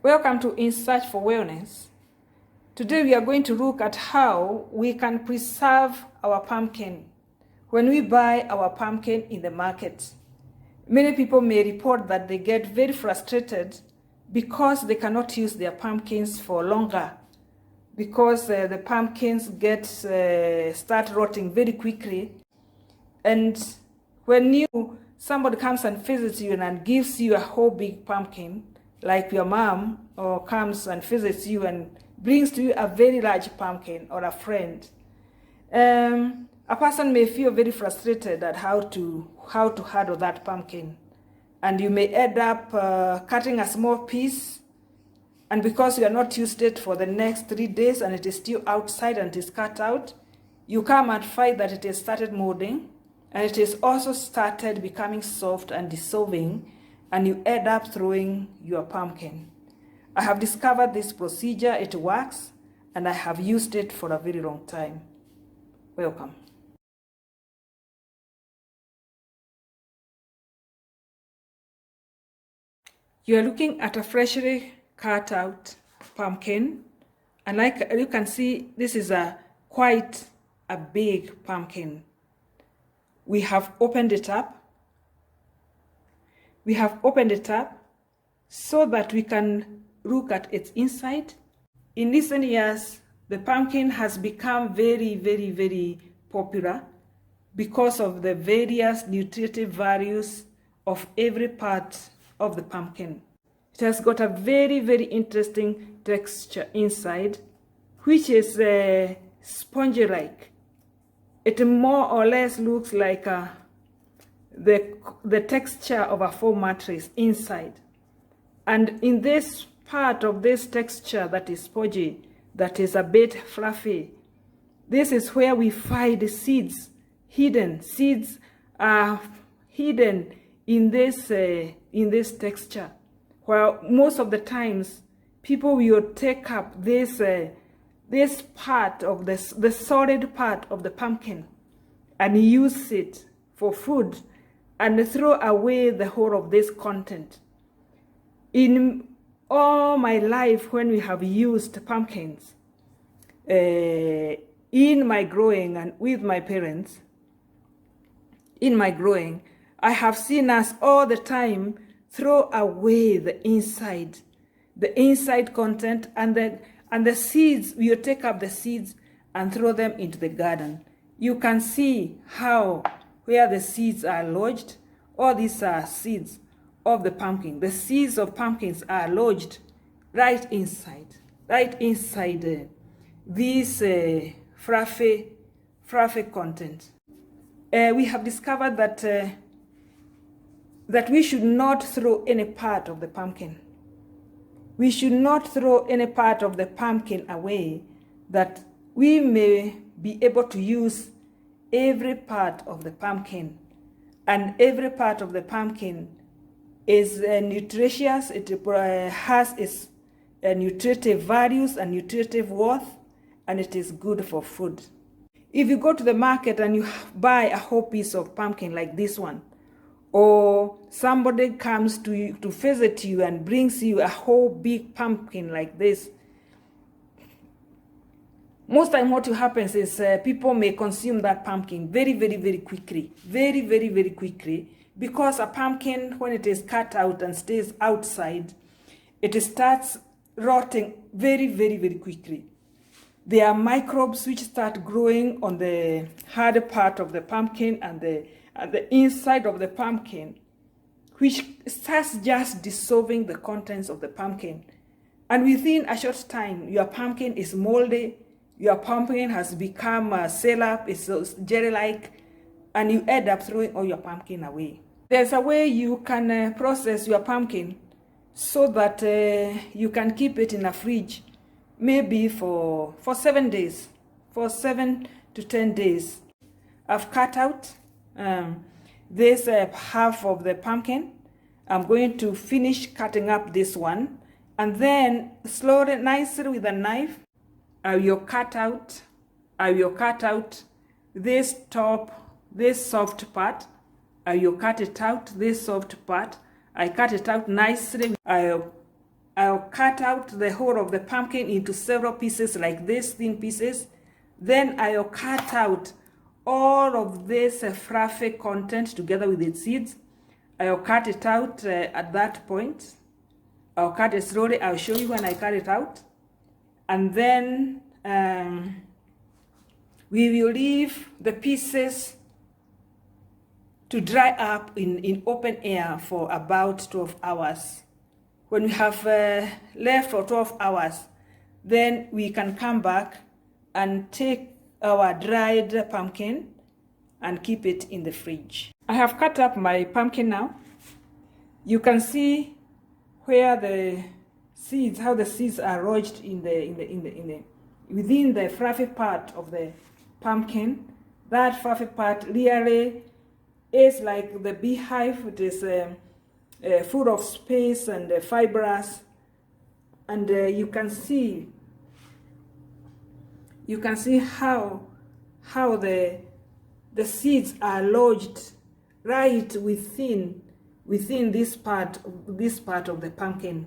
Welcome to In Search for Wellness. Today we are going to look at how we can preserve our pumpkin when we buy our pumpkin in the market. Many people may report that they get very frustrated because they cannot use their pumpkins for longer, because the pumpkins start rotting very quickly. And when somebody comes and visits you and gives you a whole big pumpkin, like your mom, or comes and visits you and brings to you a very large pumpkin, or a friend, a person may feel very frustrated at how to handle that pumpkin, and you may end up cutting a small piece, and because you are not used it for the next 3 days and it is still outside and it is cut out, you come and find that it has started molding, and it has also started becoming soft and dissolving, and you end up throwing your pumpkin. I have discovered this procedure, it works, and I have used it for a very long time. Welcome. You are looking at a freshly cut out pumpkin, and like you can see, this is quite a big pumpkin. We have opened it up. We have opened it up so that we can look at its inside. In recent years, the pumpkin has become very, very, very popular because of the various nutritive values of every part of the pumpkin. It has got a very, very interesting texture inside, which is spongy-like. It more or less looks like the texture of a foam mattress inside. And in this part of this texture that is spongy, that is a bit fluffy, this is where we find the seeds hidden. Seeds are hidden in this texture. Well, most of the times, people will take up this part of the solid part of the pumpkin and use it for food, and throw away the whole of this content. In all my life, when we have used pumpkins in my growing and with my parents, in my growing, I have seen us all the time throw away the inside content, and the seeds. We will take up the seeds and throw them into the garden. You can see where the seeds are lodged. All these are seeds of the pumpkin. The seeds of pumpkins are lodged right inside this fluffy content. We have discovered that we should not throw any part of the pumpkin. We should not throw any part of the pumpkin away, that we may be able to use every part of the pumpkin. And every part of the pumpkin is nutritious. It has its nutritive values and nutritive worth, and it is good for food. If you go to the market and you buy a whole piece of pumpkin like this one, or somebody comes to you to visit you and brings you a whole big pumpkin like this, most time what happens is people may consume that pumpkin very, very, very quickly. Very, very, very quickly. Because a pumpkin, when it is cut out and stays outside, it starts rotting very, very, very quickly. There are microbes which start growing on the hard part of the pumpkin and the inside of the pumpkin, which starts just dissolving the contents of the pumpkin. And within a short time, your pumpkin is moldy. Your pumpkin has become a syrup, it's jelly-like, and you end up throwing all your pumpkin away. There's a way you can process your pumpkin so that you can keep it in a fridge, maybe for 7 days, for 7 to 10 days. I've cut out this half of the pumpkin. I'm going to finish cutting up this one, and then slowly, nicely with a knife, I will cut out this soft part. I will cut it out, this soft part. I cut it out nicely. I'll cut out the whole of the pumpkin into several pieces like this, thin pieces. Then I'll cut out all of this fluffy content together with its seeds. I'll cut it out at that point. I'll cut it slowly. I'll show you when I cut it out. And then we will leave the pieces to dry up in open air for about 12 hours. When we have left for 12 hours, then we can come back and take our dried pumpkin and keep it in the fridge. I have cut up my pumpkin now. You can see where the seeds, how the seeds are lodged within the fluffy part of the pumpkin. That fluffy part really is like the beehive. It is full of space and fibrous, and you can see how the seeds are lodged right within this part of the pumpkin.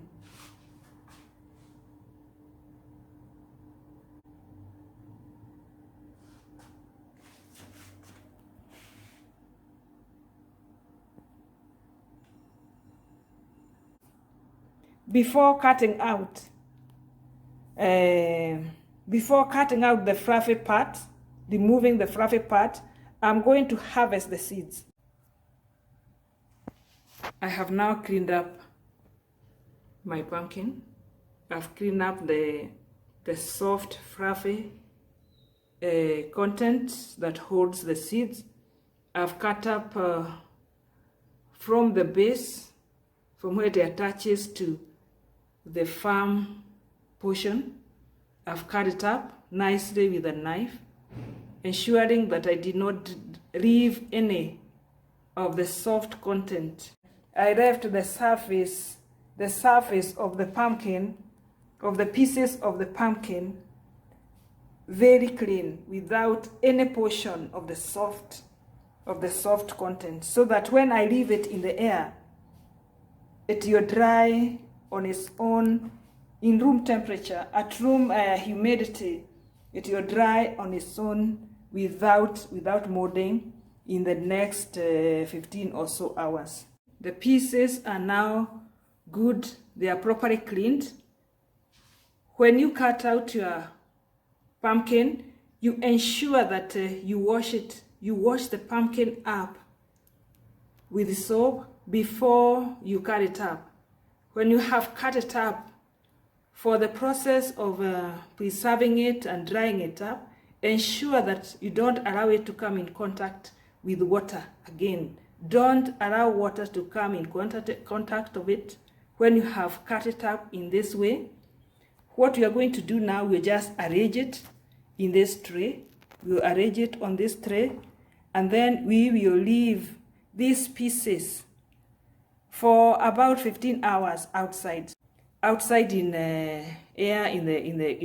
Before cutting out the fluffy part, removing the fluffy part, I'm going to harvest the seeds. I have now cleaned up my pumpkin. I've cleaned up the soft, fluffy content that holds the seeds. I've cut up from the base, from where it attaches to the farm portion. I've cut it up nicely with a knife, ensuring that I did not leave any of the soft content. I left the surface of the pumpkin, of the pieces of the pumpkin, very clean, without any portion of the soft content, so that when I leave it in the air, it will dry on its own in room temperature. At room humidity, it will dry on its own without molding in the next 15 or so hours. The pieces are now good. They are properly cleaned. When you cut out your pumpkin, you ensure that you wash it. You wash the pumpkin up with soap before you cut it up. When you have cut it up, for the process of preserving it and drying it up, ensure that you don't allow it to come in contact with water again. Don't allow water to come in contact of it when you have cut it up in this way. What we are going to do now, we'll just arrange it in this tray. We'll arrange it on this tray, and then we will leave these pieces for about 15 hours outside in air in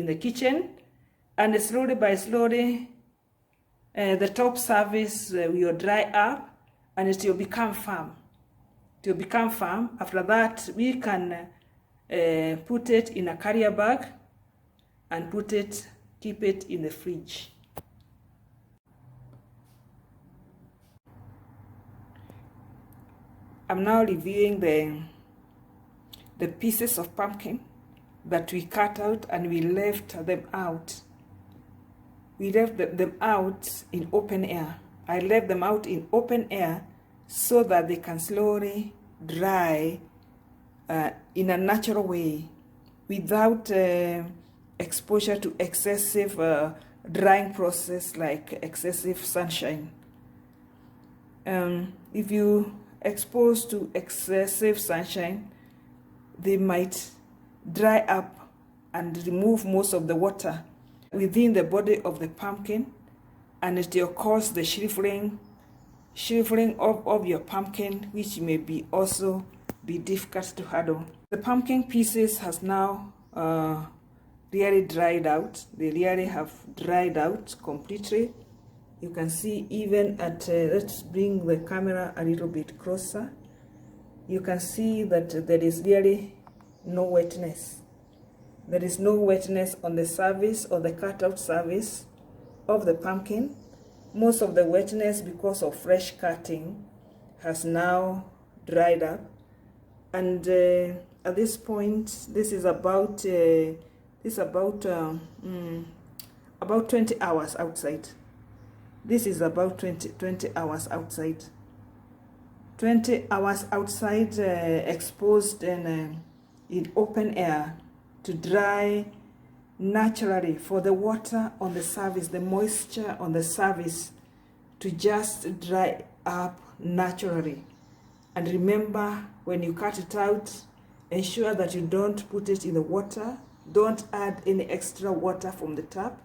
the kitchen, and slowly the top surface will dry up and it will become firm. After that, we can put it in a carrier bag and keep it in the fridge. I'm now reviewing the pieces of pumpkin that we cut out, and we left them out. We left them out in open air. I left them out in open air so that they can slowly dry in a natural way without exposure to excessive drying process like excessive sunshine. If you expose to excessive sunshine, they might dry up and remove most of the water within the body of the pumpkin, and it will cause the shriveling of your pumpkin, which may be also be difficult to handle. The pumpkin pieces has now really dried out. They really have dried out completely. You can see even at, let's bring the camera a little bit closer. You can see that there is really no wetness There is no wetness on the surface or the cutout surface of the pumpkin. Most of the wetness, because of fresh cutting, has now dried up. And at this point, this is about 20 hours outside. This is about 20 hours outside. 20 hours outside, exposed and in open air to dry naturally, for the water on the surface, the moisture on the surface to just dry up naturally. And remember, when you cut it out, ensure that you don't put it in the water. Don't add any extra water from the tap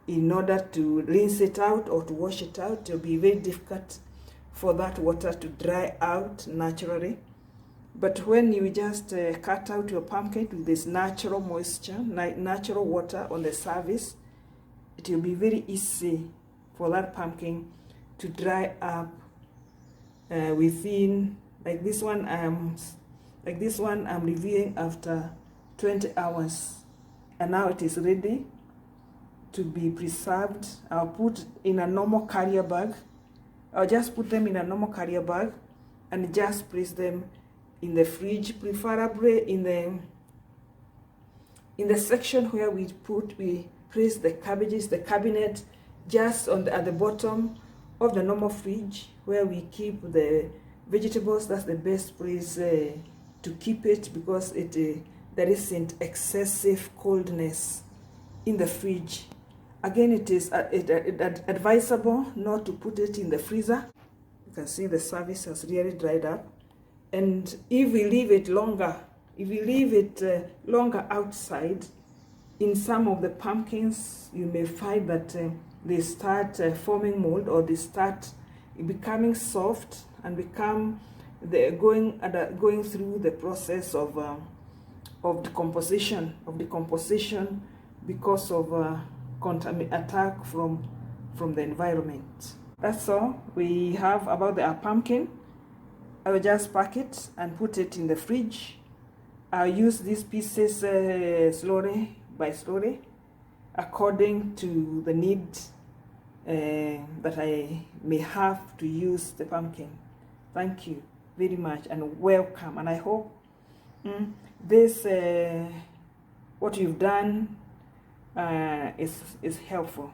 in order to rinse it out or to wash it out. It will be very difficult for that water to dry out naturally. But when you just cut out your pumpkin with this natural moisture, natural water on the surface, it will be very easy for that pumpkin to dry up within, like this one I'm reviewing after 20 hours, and now it is ready to be preserved. I'll put in a normal carrier bag. I'll just put them in a normal carrier bag and just place them in the fridge, preferably in the section where we place the cabbages, the cabinet, just at the bottom of the normal fridge where we keep the vegetables. That's the best place to keep it, because there isn't excessive coldness in the fridge. Again, it is advisable not to put it in the freezer. You can see the surface has really dried up. And if we leave it longer, longer outside, in some of the pumpkins, you may find that they start forming mold, or they start becoming soft and going through the process of decomposition because of attack from the environment. That's all we have about our pumpkin. I will just pack it and put it in the fridge. I'll use these pieces slowly by slowly, according to the need that I may have to use the pumpkin. Thank you very much and welcome. And I hope this what you've done is helpful.